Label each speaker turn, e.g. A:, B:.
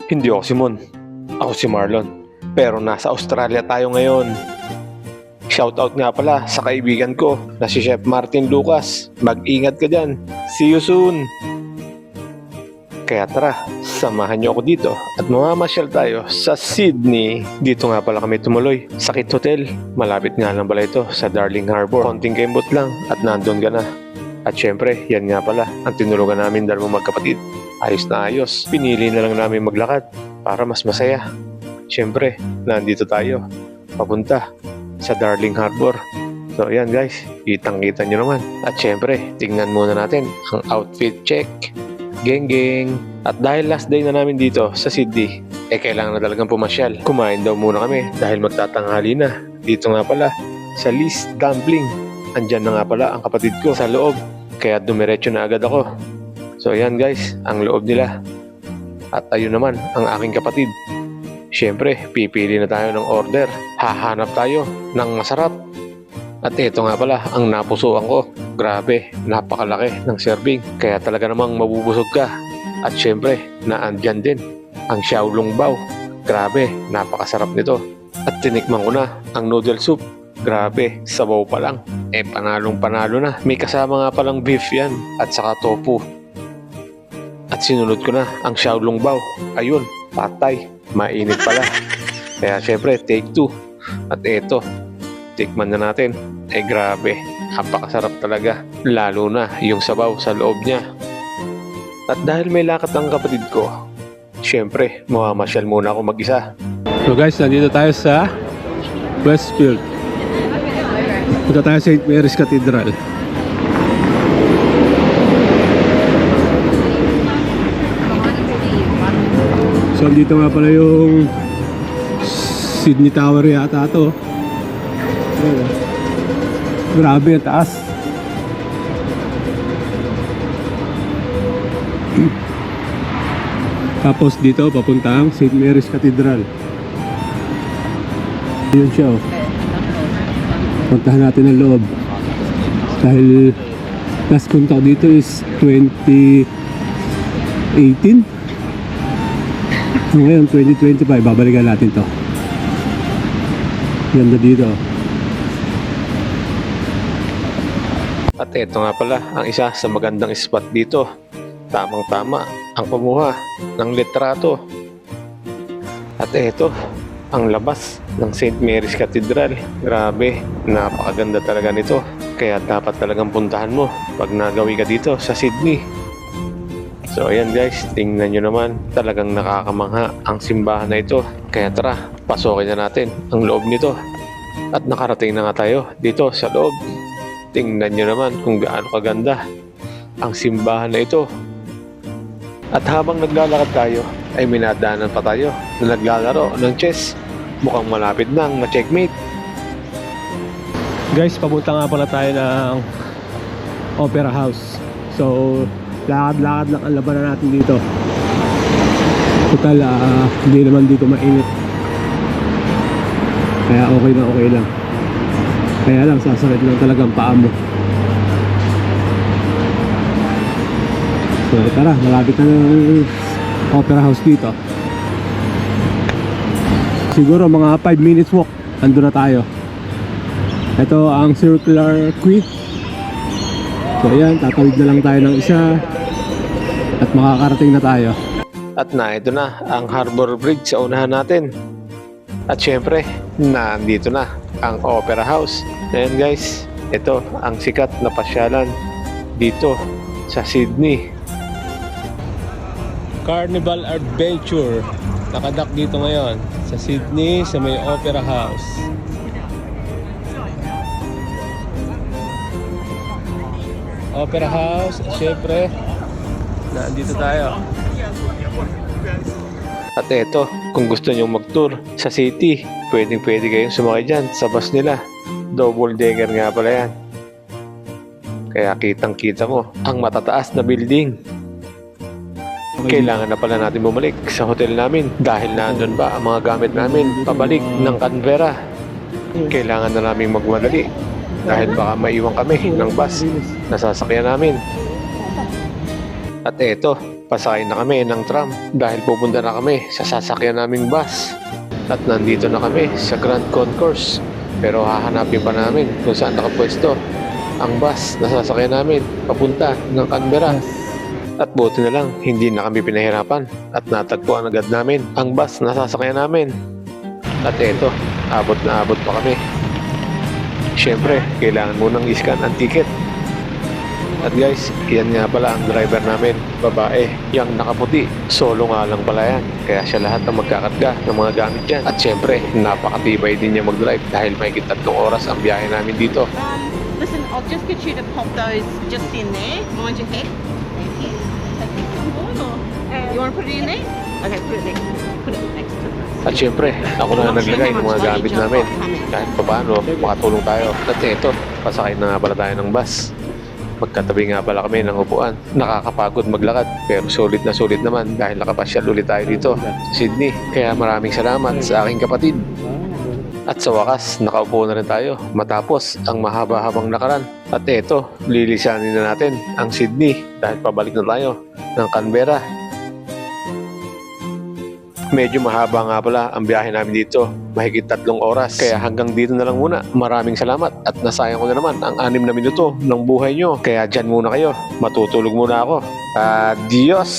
A: Hindi ako si Mon. Ako si Marlon. Pero nasa Australia tayo ngayon. Shoutout nga pala sa kaibigan ko na si Chef Martin Lucas. Mag-ingat ka dyan. See you soon! Kaya tara, samahan niyo ako dito at mamamasyal tayo sa Sydney. Dito nga pala kami tumuloy sa Kit Hotel. Malapit nga lang pala ito sa Darling Harbour. Konting kembot lang at nandun ka na. At syempre, yan nga pala ang tinulungan namin dalawang magkapatid. Ayos na ayos. Pinili na lang namin maglakad para mas masaya. Syempre, nandito tayo. Papunta sa Darling Harbour. So yan guys, kitang-kita nyo naman. At syempre, tingnan muna natin ang outfit check. Geng-geng. At dahil last day na namin dito sa Sydney, kailangan na talagang pumasyal. Kumain daw muna kami dahil magtatanghali na. Dito nga pala, sa Lee's Dumpling. Andyan na nga pala ang kapatid ko sa loob. Kaya dumiretso na agad ako. So yan guys, ang loob nila. At ayun naman, ang aking kapatid. Siyempre, pipili na tayo ng order. Hahanap tayo ng masarap. At ito nga pala, ang napusuan ko. Grabe, napakalaki ng serving. Kaya talaga namang mabubusog ka. At syempre, naandyan din ang Xiaolong Bao. Grabe, napakasarap nito. At tinikman ko na ang noodle soup. Grabe, sabaw pa lang. Panalong panalo na. May kasama nga palang beef yan at saka tofu. At sinunod ko na ang Xiaolong Bao. Ayun, patay. Mainit pala. Kaya syempre, take 2. At eto, tikman na natin. Grabe, napakasarap talaga. Lalo na yung sabaw sa loob niya. At dahil may lakad ang kapatid ko, syempre, mamamasyal muna ako mag-isa.
B: So guys, nandito tayo sa Westfield. Punta tayo sa St. Mary's Cathedral. So dito nga pala yung Sydney Tower yata ito. Grabe ang taas. Tapos dito papuntang St. Mary's Cathedral. Yun siya oh. Puntahan natin ang loob. Dahil last punta ko dito is 2018. Ngayon 2025, babalikan natin to. Ganda dito.
A: At eto nga pala ang isa sa magandang spot dito. Tamang-tama ang kumuha ng litrato. At eto, ang labas ng St. Mary's Cathedral. Grabe, napakaganda talaga nito. Kaya dapat talagang puntahan mo pag nagawi ka dito sa Sydney. So ayan guys, tingnan nyo naman. Talagang nakakamangha ang simbahan na ito. Kaya tara, pasokin na natin ang loob nito. At nakarating na nga tayo dito sa loob. Tingnan nyo naman kung gaano kaganda ang simbahan na ito. At habang naglalakad tayo, ay minadaanan pa tayo na naglalaro ng chess. Mukhang malapit nang ma-checkmate.
B: Guys, papunta nga pala tayo ng Opera House. So, lakad-lakad lang ang labanan natin dito. Total, hindi naman dito mainit. Kaya okay na okay lang. Kaya lang, sasakit lang talagang paa mo. So, tara, malapit na ng Opera House dito. Siguro mga 5 minutes walk, ando na tayo. Ito ang Circular Quay. So ayan, tatawid na lang tayo ng isa at makakarating na tayo.
A: At ito na ang Harbour Bridge sa unahan natin. At syempre, nandito na ang Opera House. Ayan guys, ito ang sikat na pasyalan dito sa Sydney.
B: Carnival Adventure. Nakadak dito ngayon sa Sydney, sa may Opera House. Opera House, syempre, nandito tayo.
A: At eto, kung gusto nyong mag-tour sa city, pwede kayong sumakay dyan sa bus nila. Double decker nga pala yan. Kaya kitang-kita mo ang matataas na building. Kailangan na pala natin bumalik sa hotel namin dahil nandun ba ang mga gamit namin pabalik ng Canberra. Kailangan na namin magmadali dahil baka maiwan kami ng bus na sasakyan namin. At eto, pasakay na kami ng tram dahil pupunta na kami sa sasakyan naming bus. At nandito na kami sa Grand Concourse. Pero hahanapin pa namin kung saan nakapwesto ang bus na sasakyan namin papunta ng Canberra. At buti na lang, hindi na kami pinahirapan at natagpuan agad namin ang bus na sasakyan namin. At eto, abot na abot pa kami. Siyempre, kailangan munang iscan ang ticket. At guys, yan nga pala ang driver namin, babae, yung nakaputi. Solo nga lang pala yan, kaya siya lahat ang magkakarga ng mga gamit yan. At siyempre, napakatibay din niya mag-drive dahil may 3 oras ang biyahe namin dito.
C: Listen, I'll just get you to pop those just in there. Mind your head. Thank you. Take this on board or you want to put it in there? Okay, put it next to it.
A: At siyempre, ako na naglagay ng mga gamit namin. Kahit pa paano, makatulong tayo. At ito, pasakay na nga pala tayo ng bus. Magkatabi nga pala kami ng upuan. Nakakapagod maglakad, pero sulit na sulit naman dahil nakapasyal ulit tayo dito sa Sydney. Kaya maraming salamat sa aking kapatid. At sa wakas, nakaupo na rin tayo matapos ang mahaba-habang lakaran. At eto, lilisanin na natin ang Sydney dahil pabalik na tayo ng Canberra. Medyo mahaba nga pala ang biyahe namin dito, mahigit 3 oras. Kaya hanggang dito na lang muna. Maraming salamat at nasayang ko na naman ang 6 na minuto ng buhay nyo. Kaya dyan muna kayo, matutulog muna ako. Adios!